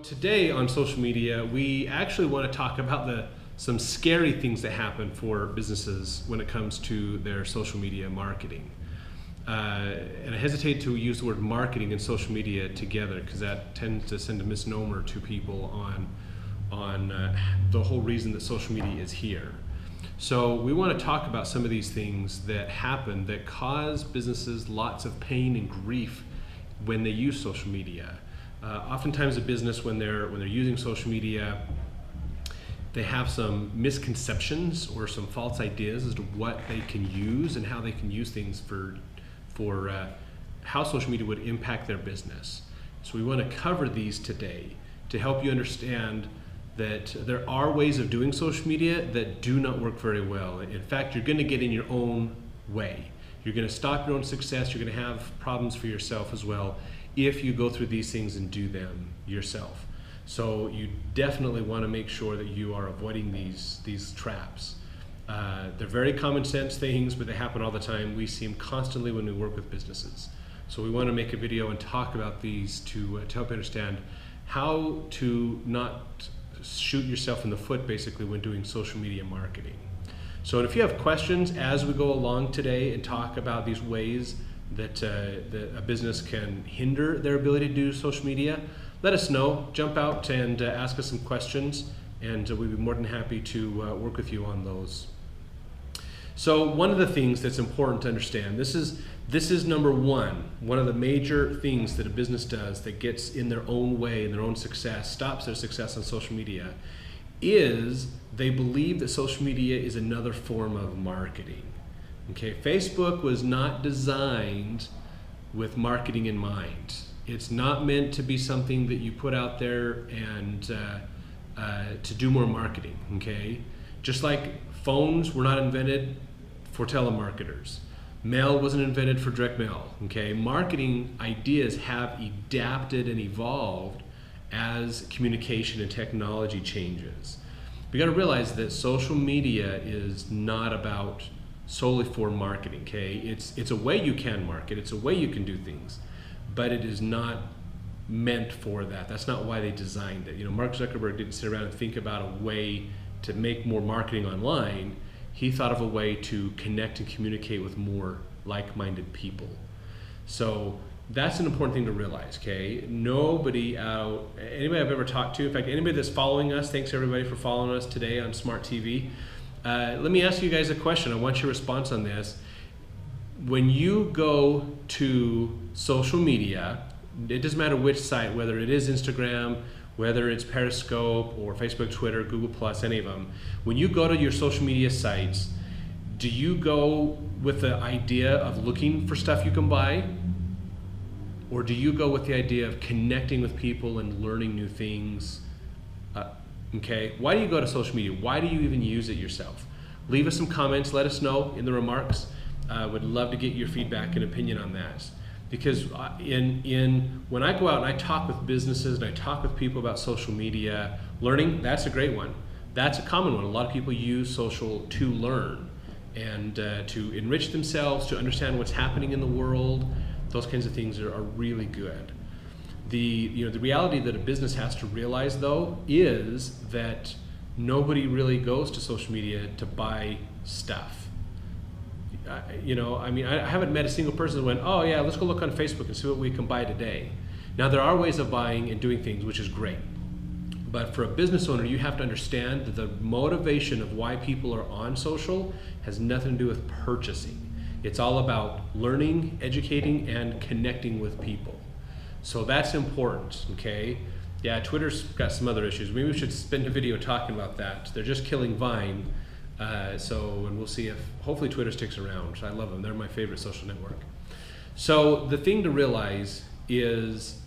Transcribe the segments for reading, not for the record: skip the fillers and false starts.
Today on social media, we actually want to talk about some scary things that happen for businesses when it comes to their social media marketing. And I hesitate to use the word marketing and social media together because that tends to send a misnomer to people on the whole reason that social media is here. So we want to talk about some of these things that happen that cause businesses lots of pain and grief when they use social media. Oftentimes a business, when they're using social media, they have some misconceptions or some false ideas as to what they can use and how they can use things for how social media would impact their business. So we want to cover these today to help you understand that there are ways of doing social media that do not work very well. In fact, you're going to get in your own way. You're going to stop your own success. You're going to have problems for yourself as well if you go through these things and do them yourself. So you definitely want to make sure that you are avoiding these traps. They're very common sense things, but they happen all the time. We see them constantly when we work with businesses. So we want to make a video and talk about these to help you understand how to not shoot yourself in the foot basically when doing social media marketing. So if you have questions as we go along today and talk about these ways that a business can hinder their ability to do social media, let us know. Jump out and ask us some questions, and we'd be more than happy to work with you on those. So one of the things that's important to understand, this is number one of the major things that a business does that gets in their own way, in their own success, stops their success on social media, is they believe that social media is another form of marketing. Okay, Facebook was not designed with marketing in mind. It's not meant to be something that you put out there and to do more marketing, okay? Just like phones were not invented for telemarketers. Mail wasn't invented for direct mail, okay? Marketing ideas have adapted and evolved as communication and technology changes. We got to realize that social media is not about solely for marketing, okay? It's a way you can market, it's a way you can do things, but it is not meant for that. That's not why they designed it. You know, Mark Zuckerberg didn't sit around and think about a way to make more marketing online. He thought of a way to connect and communicate with more like-minded people. So that's an important thing to realize, okay? Anybody I've ever talked to, in fact, anybody that's following us, thanks everybody for following us today on Smart TV. Let me ask you guys a question. I want your response on this. When you go to social media, it doesn't matter which site, whether it is Instagram, whether it's Periscope or Facebook, Twitter, Google+, any of them. When you go to your social media sites, do you go with the idea of looking for stuff you can buy? Or do you go with the idea of connecting with people and learning new things? Okay, why do you go to social media? Why do you even use it yourself? Leave us some comments, let us know in the remarks. Would love to get your feedback and opinion on that. Because when I go out and I talk with businesses and I talk with people about social media, learning, that's a great one. That's a common one. A lot of people use social to learn and to enrich themselves, to understand what's happening in the world. Those kinds of things are really good. The reality that a business has to realize, though, is that nobody really goes to social media to buy stuff. I haven't met a single person that went, oh yeah, let's go look on Facebook and see what we can buy today. Now, there are ways of buying and doing things, which is great. But for a business owner, you have to understand that the motivation of why people are on social has nothing to do with purchasing. It's all about learning, educating, and connecting with people. So that's important, okay? Yeah, Twitter's got some other issues. Maybe we should spend a video talking about that. They're just killing Vine. And we'll see if, hopefully Twitter sticks around. I love them, they're my favorite social network. So the thing to realize is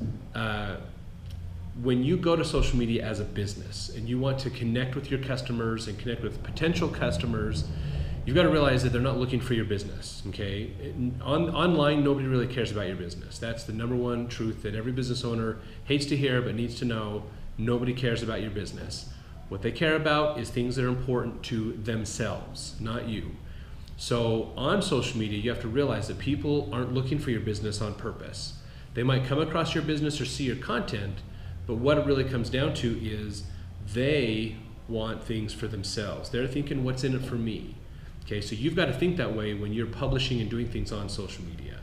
when you go to social media as a business and you want to connect with your customers and connect with potential customers, you've got to realize that they're not looking for your business, okay? Online, nobody really cares about your business. That's the number one truth that every business owner hates to hear but needs to know. Nobody cares about your business. What they care about is things that are important to themselves, not you. So on social media, you have to realize that people aren't looking for your business on purpose. They might come across your business or see your content, But what it really comes down to is they want things for themselves. They're thinking, what's in it for me? Okay, so you've got to think that way when you're publishing and doing things on social media.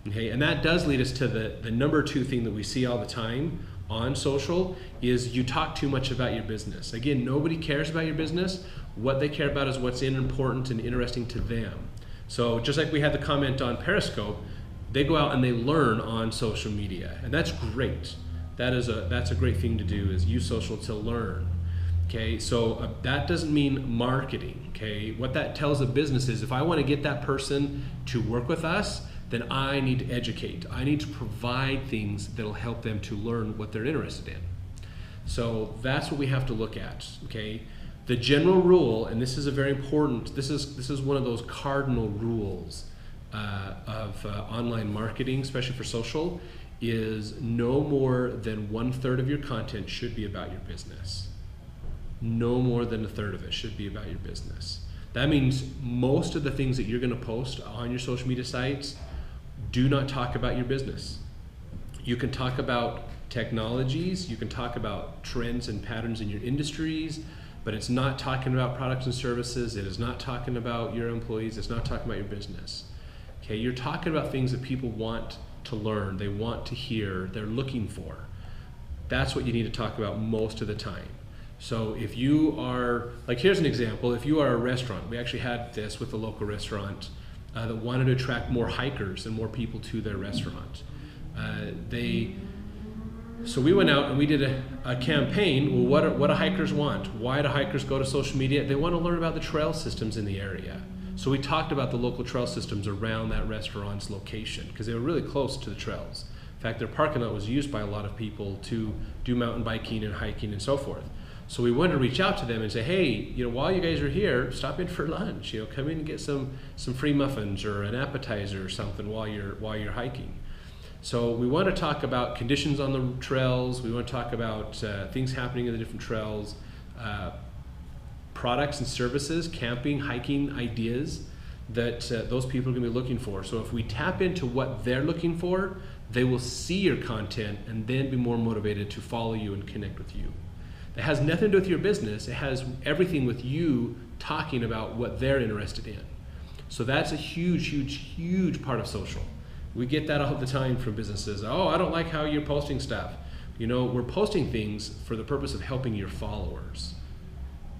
Okay, and that does lead us to the number 2 thing that we see all the time on social is you talk too much about your business. Again, nobody cares about your business. What they care about is what's important and interesting to them. So just like we had the comment on Periscope, they go out and they learn on social media, and that's great. That's a great thing to do, is use social to learn. Okay, so that doesn't mean marketing. Okay, what that tells a business is if I want to get that person to work with us, then I need to educate. I need to provide things that'll help them to learn what they're interested in. So that's what we have to look at. Okay, the general rule, and this is a very important. This is one of those cardinal rules of online marketing, especially for social, is no more than 1/3 of your content should be about your business. No more than 1/3 of it should be about your business. That means most of the things that you're going to post on your social media sites do not talk about your business. You can talk about technologies, you can talk about trends and patterns in your industries, but it's not talking about products and services, it is not talking about your employees, it's not talking about your business. Okay, you're talking about things that people want to learn, they want to hear, they're looking for. That's what you need to talk about most of the time. So if you are, like here's an example, if you are a restaurant, we actually had this with a local restaurant that wanted to attract more hikers and more people to their restaurant. So we went out and we did a campaign. Well, what do hikers want? Why do hikers go to social media? They want to learn about the trail systems in the area. So we talked about the local trail systems around that restaurant's location because they were really close to the trails. In fact, their parking lot was used by a lot of people to do mountain biking and hiking and so forth. So we wanted to reach out to them and say, hey, while you guys are here, stop in for lunch. Come in and get some free muffins or an appetizer or something while you're hiking. So we want to talk about conditions on the trails. We want to talk about things happening in the different trails, products and services, camping, hiking ideas that those people are going to be looking for. So if we tap into what they're looking for, they will see your content and then be more motivated to follow you and connect with you. It has nothing to do with your business. It has everything with you talking about what they're interested in. So that's a huge, huge, huge part of social. We get that all the time from businesses. Oh, I don't like how you're posting stuff. We're posting things for the purpose of helping your followers.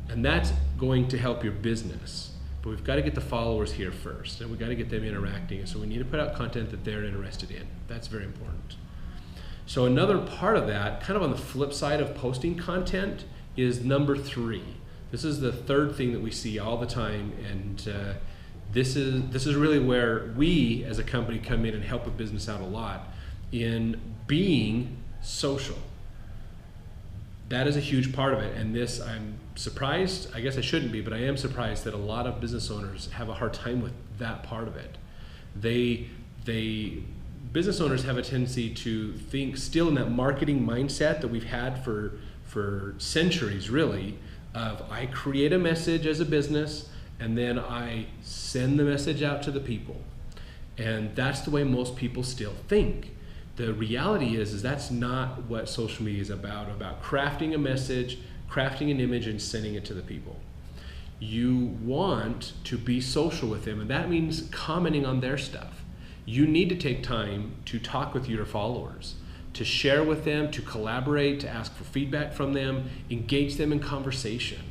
And that's going to help your business. But we've got to get the followers here first, and we've got to get them interacting. And so we need to put out content that they're interested in. That's very important. So another part of that, kind of on the flip side of posting content, is number 3. This is the third thing that we see all the time, and this is really where we as a company come in and help a business out a lot in being social. That is a huge part of it, and this, I'm surprised, I guess I shouldn't be, but I am surprised that a lot of business owners have a hard time with that part of it. Business owners have a tendency to think still in that marketing mindset that we've had for centuries, really, of I create a message as a business and then I send the message out to the people. And that's the way most people still think. The reality is that's not what social media is about crafting a message, crafting an image, and sending it to the people. You want to be social with them, and that means commenting on their stuff. You need to take time to talk with your followers, to share with them, to collaborate, to ask for feedback from them, engage them in conversation.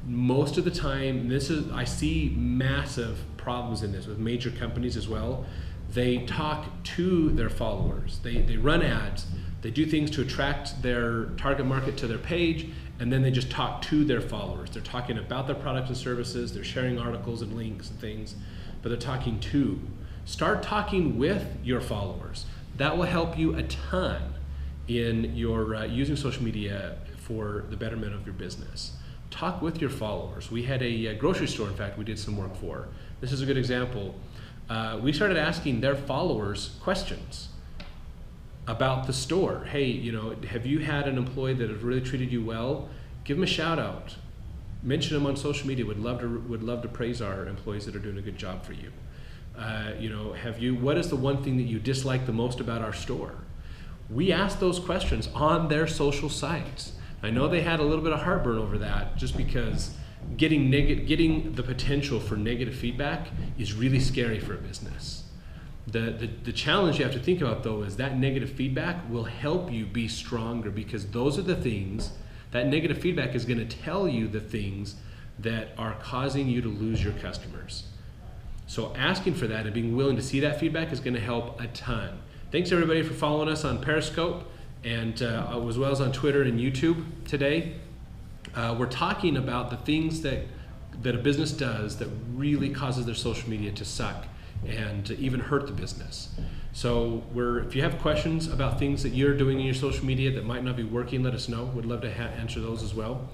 Most of the time, I see massive problems in this with major companies as well. They talk to their followers. They run ads. They do things to attract their target market to their page, and then they just talk to their followers. They're talking about their products and services. They're sharing articles and links and things, but they're talking to. Start talking with your followers. That will help you a ton in your using social media for the betterment of your business. Talk with your followers. We had a grocery store, in fact, we did some work for. This is a good example. We started asking their followers questions about the store. Hey, have you had an employee that has really treated you well? Give them a shout out. Mention them on social media. Would love to praise our employees that are doing a good job for you. What is the one thing that you dislike the most about our store? We asked those questions on their social sites. I know they had a little bit of heartburn over that, just because getting the potential for negative feedback is really scary for a business. The challenge you have to think about, though, is that negative feedback will help you be stronger, because those are the things, that negative feedback is going to tell you the things that are causing you to lose your customers. So asking for that and being willing to see that feedback is going to help a ton. Thanks everybody for following us on Periscope and as well as on Twitter and YouTube today. We're talking about the things that a business does that really causes their social media to suck and to even hurt the business. So if you have questions about things that you're doing in your social media that might not be working, let us know. We'd love to answer those as well.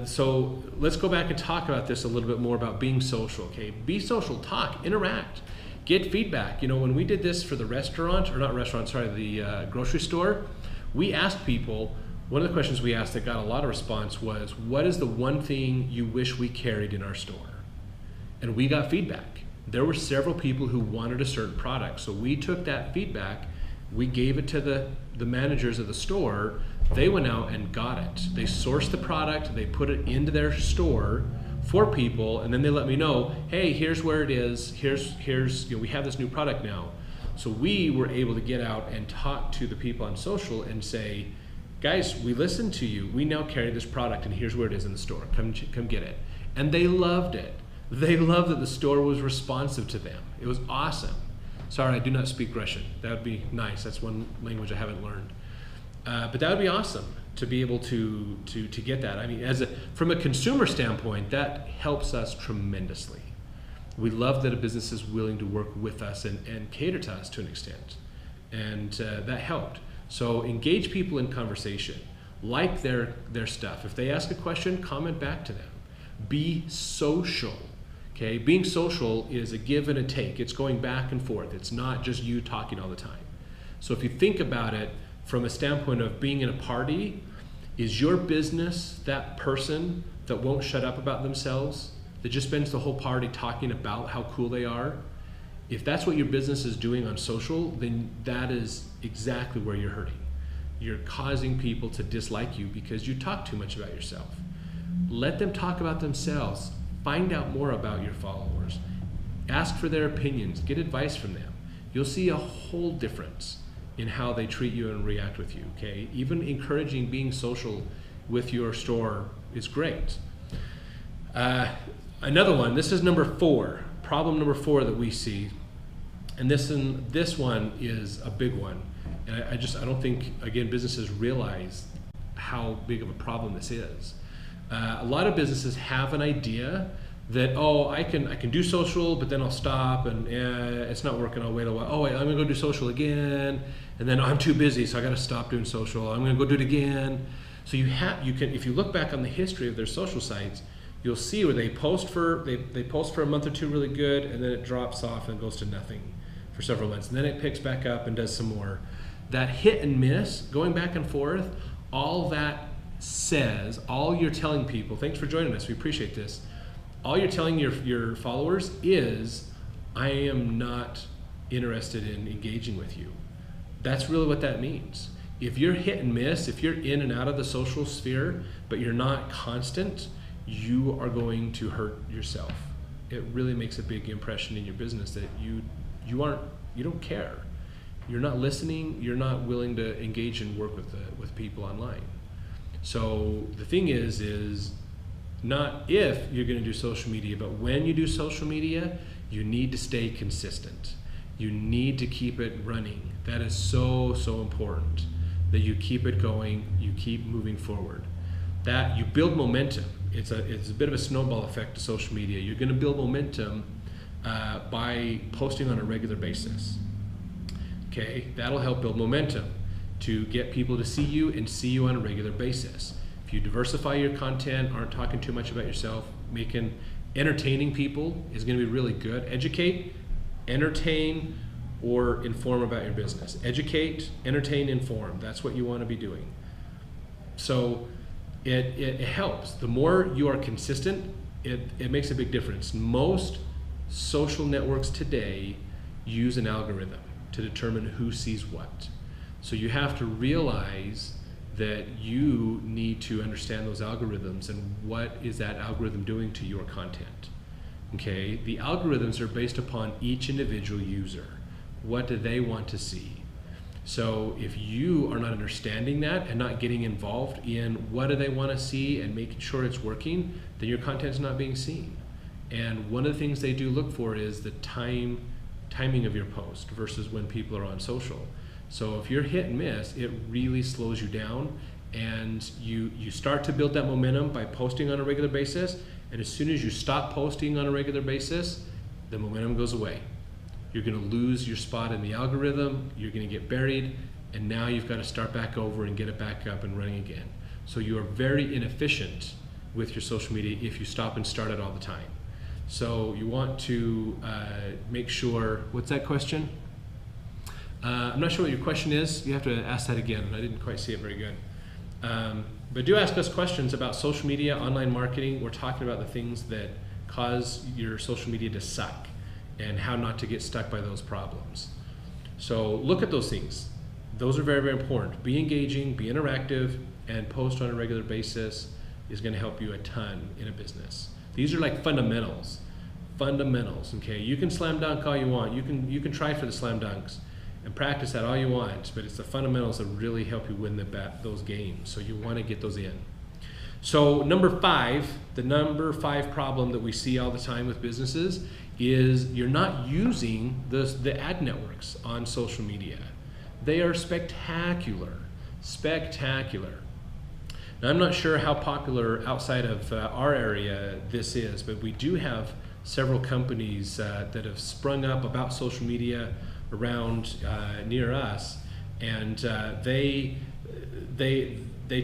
So let's go back and talk about this a little bit more about being social. Okay, be social, talk, interact, get feedback. You know, when we did this for the the grocery store, we asked people, one of the questions we asked that got a lot of response was, what is the one thing you wish we carried in our store? And we got feedback. There were several people who wanted a certain product. So we took that feedback, we gave it to the managers of the store. They went out and got it. They sourced the product, they put it into their store for people, and then they let me know, hey, here's where it is, here's we have this new product now. So we were able to get out and talk to the people on social and say, guys, we listened to you. We now carry this product, and here's where it is in the store. Come get it. And they loved it. They loved that the store was responsive to them. It was awesome. Sorry, I do not speak Russian. That would be nice. That's one language I haven't learned. But that would be awesome to be able to get that. I mean, from a consumer standpoint, that helps us tremendously. We love that a business is willing to work with us and cater to us to an extent. And that helped. So engage people in conversation. Like their stuff. If they ask a question, comment back to them. Be social. Okay, being social is a give and a take. It's going back and forth. It's not just you talking all the time. So if you think about it from a standpoint of being in a party, is your business that person that won't shut up about themselves, that just spends the whole party talking about how cool they are? If that's what your business is doing on social, then that is exactly where you're hurting. You're causing people to dislike you because you talk too much about yourself. Let them talk about themselves. Find out more about your followers. Ask for their opinions. Get advice from them. You'll see a whole difference in how they treat you and react with you, okay? Even encouraging being social with your store is great. Another one, this is number 4, problem number 4 that we see, and this one is a big one. And I don't think, again, businesses realize how big of a problem this is. A lot of businesses have an idea that, oh, I can do social, but then I'll stop, and it's not working. I'll wait a while. Oh wait, I'm gonna go do social again, and then I'm too busy, so I got to stop doing social. I'm gonna go do it again. So you can, if you look back on the history of their social sites, you'll see where they post for a month or two really good, and then it drops off and goes to nothing for several months, and then it picks back up and does some more. That hit and miss, going back and forth, all that says, all you're telling people, thanks for joining us, we appreciate this. All you're telling your followers is, I am not interested in engaging with you. That's really what that means. If you're hit and miss, if you're in and out of the social sphere, but you're not constant, you are going to hurt yourself. It really makes a big impression in your business that you don't care. You're not listening, you're not willing to engage and work with people online. So the thing is not if you're going to do social media, but when you do social media, you need to stay consistent. You need to keep it running. That is so important, that you keep it going, you keep moving forward. That you build momentum. It's a bit of a snowball effect to social media. You're going to build momentum by posting on a regular basis. Okay, that'll help build momentum to get people to see you and see you on a regular basis. If you diversify your content, aren't talking too much about yourself, entertaining people is going to be really good. Educate, entertain, or inform about your business. Educate, entertain, inform. That's what you want to be doing. So it helps. The more you are consistent, it makes a big difference. Most social networks today use an algorithm to determine who sees what. So you have to realize that you need to understand those algorithms and what is that algorithm doing to your content. Okay, the algorithms are based upon each individual user. What do they want to see? So if you are not understanding that and not getting involved in what do they want to see and making sure it's working, then your content is not being seen. And one of the things they do look for is the timing of your post versus when people are on social. So if you're hit and miss, it really slows you down, and you start to build that momentum by posting on a regular basis, and as soon as you stop posting on a regular basis, the momentum goes away. You're going to lose your spot in the algorithm, you're going to get buried, and now you've got to start back over and get it back up and running again. So you are very inefficient with your social media if you stop and start it all the time. So you want to make sure, what's that question? I'm not sure what your question is. You have to ask that again. I didn't quite see it very good. But do ask us questions about social media, online marketing. We're talking about the things that cause your social media to suck and how not to get stuck by those problems. So look at those things. Those are very, very important. Be engaging, be interactive, and post on a regular basis is going to help you a ton in a business. These are like fundamentals. Fundamentals, okay? You can slam dunk all you want. You can try for the slam dunks and practice that all you want, but it's the fundamentals that really help you win those games. So you want to get those in. So number 5, the number 5 problem that we see all the time with businesses is you're not using the ad networks on social media. They are spectacular, spectacular. Now, I'm not sure how popular outside of our area this is, but we do have several companies that have sprung up about social media around near us, and they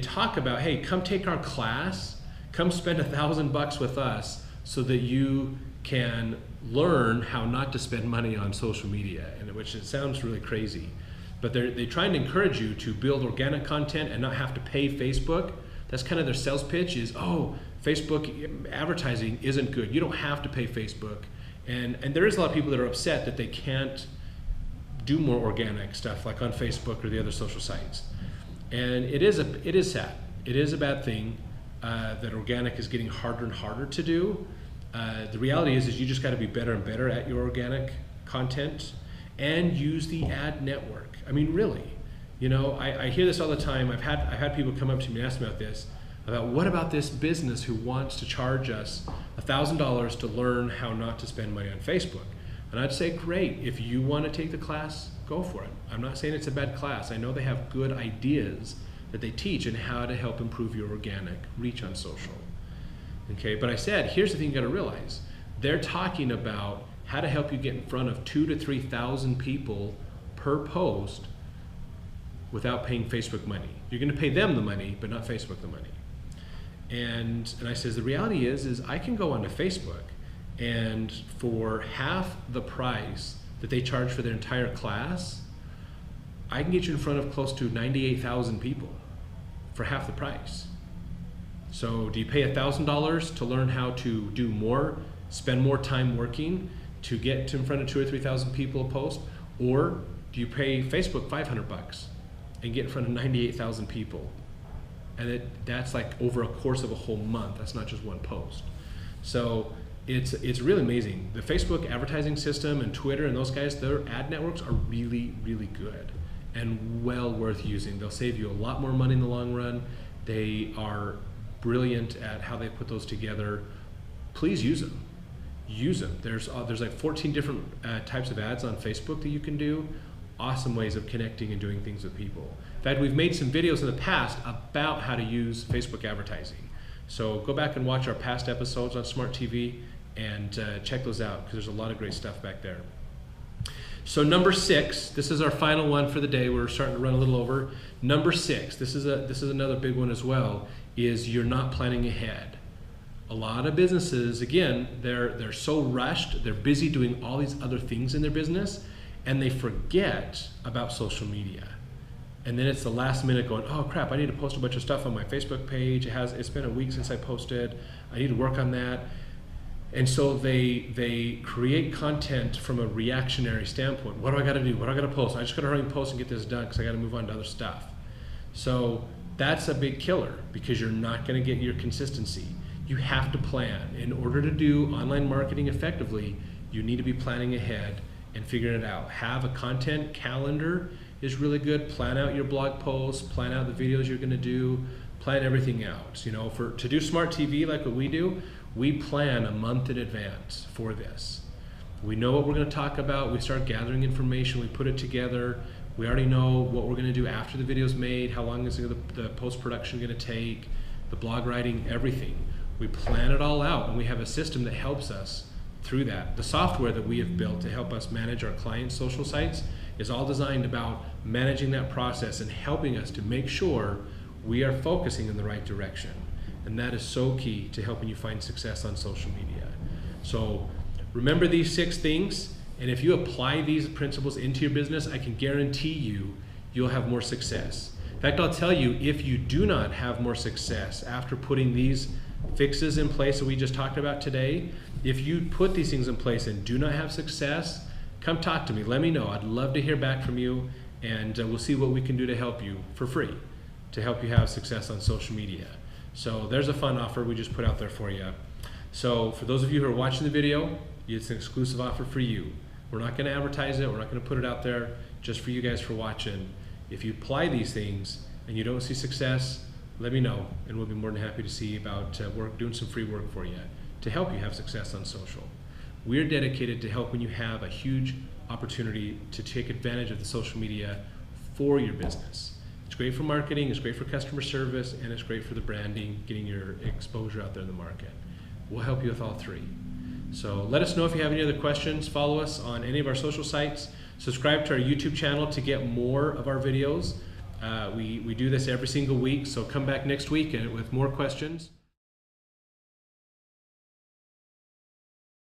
talk about, hey, come take our class, come spend $1,000 with us so that you can learn how not to spend money on social media, and which it sounds really crazy, but they're trying to encourage you to build organic content and not have to pay Facebook. That's kind of their sales pitch is, oh, Facebook advertising isn't good. You don't have to pay Facebook. And there is a lot of people that are upset that they can't do more organic stuff like on Facebook or the other social sites. And it is sad. It is a bad thing that organic is getting harder and harder to do. The reality is you just got to be better and better at your organic content and use the ad network. I mean, really, you know, I hear this all the time. I've had people come up to me and ask me about this, about what about this business who wants to charge us $1,000 to learn how not to spend money on Facebook. And I'd say, great, if you want to take the class, go for it. I'm not saying it's a bad class. I know they have good ideas that they teach and how to help improve your organic reach on social. Okay, but I said, here's the thing you got to realize. They're talking about how to help you get in front of 2,000 to 3,000 people per post without paying Facebook money. You're going to pay them the money, but not Facebook the money. And I says, the reality is I can go onto Facebook, and for half the price that they charge for their entire class, I can get you in front of close to 98,000 people for half the price. So do you pay $1,000 to learn how to do more, spend more time working to get in front of 2,000 or 3,000 people a post? Or do you pay Facebook $500 and get in front of 98,000 people? And that's like over a course of a whole month. That's not just one post. So it's really amazing. The Facebook advertising system and Twitter and those guys, their ad networks are really, really good and well worth using. They'll save you a lot more money in the long run. They are brilliant at how they put those together. Please use them. Use them. There's like 14 different types of ads on Facebook that you can do. Awesome ways of connecting and doing things with people. In fact, we've made some videos in the past about how to use Facebook advertising. So go back and watch our past episodes on Smart TV and check those out, because there's a lot of great stuff back there. So number 6, this is our final one for the day. We're starting to run a little over. Number 6, this is another big one as well, is you're not planning ahead. A lot of businesses, again, they're so rushed, they're busy doing all these other things in their business, and they forget about social media. And then it's the last minute going, oh crap, I need to post a bunch of stuff on my Facebook page. It's been a week since I posted. I need to work on that. And so they create content from a reactionary standpoint. What do I got to do? What do I got to post? I just got to hurry and post and get this done because I got to move on to other stuff. So that's a big killer because you're not going to get your consistency. You have to plan. In order to do online marketing effectively, you need to be planning ahead and figuring it out. Have a content calendar is really good. Plan out your blog posts, plan out the videos you're going to do, plan everything out. You know, to do smart TV like what we do, we plan a month in advance for this. We know what we're going to talk about. We start gathering information. We put it together. We already know what we're going to do after the video's made, how long is the post-production going to take, the blog writing, everything. We plan it all out, and we have a system that helps us through that. The software that we have built to help us manage our clients' social sites is all designed about managing that process and helping us to make sure we are focusing in the right direction. And that is so key to helping you find success on social media. So remember these 6 things, and if you apply these principles into your business, I can guarantee you'll have more success. In fact, I'll tell you, if you do not have more success after putting these fixes in place that we just talked about today, if you put these things in place and do not have success, come talk to me. Let me know. I'd love to hear back from you, and we'll see what we can do to help you for free, to help you have success on social media. So there's a fun offer we just put out there for you. So for those of you who are watching the video, it's an exclusive offer for you. We're not going to advertise it. We're not going to put it out there, just for you guys for watching. If you apply these things and you don't see success, let me know, and we'll be more than happy to see about doing some free work for you to help you have success on social. We're dedicated to helping you have a huge opportunity to take advantage of the social media for your business. It's great for marketing, it's great for customer service, and it's great for the branding, getting your exposure out there in the market. We'll help you with all 3. So let us know if you have any other questions. Follow us on any of our social sites. Subscribe to our YouTube channel to get more of our videos. We do this every single week, so come back next week with more questions.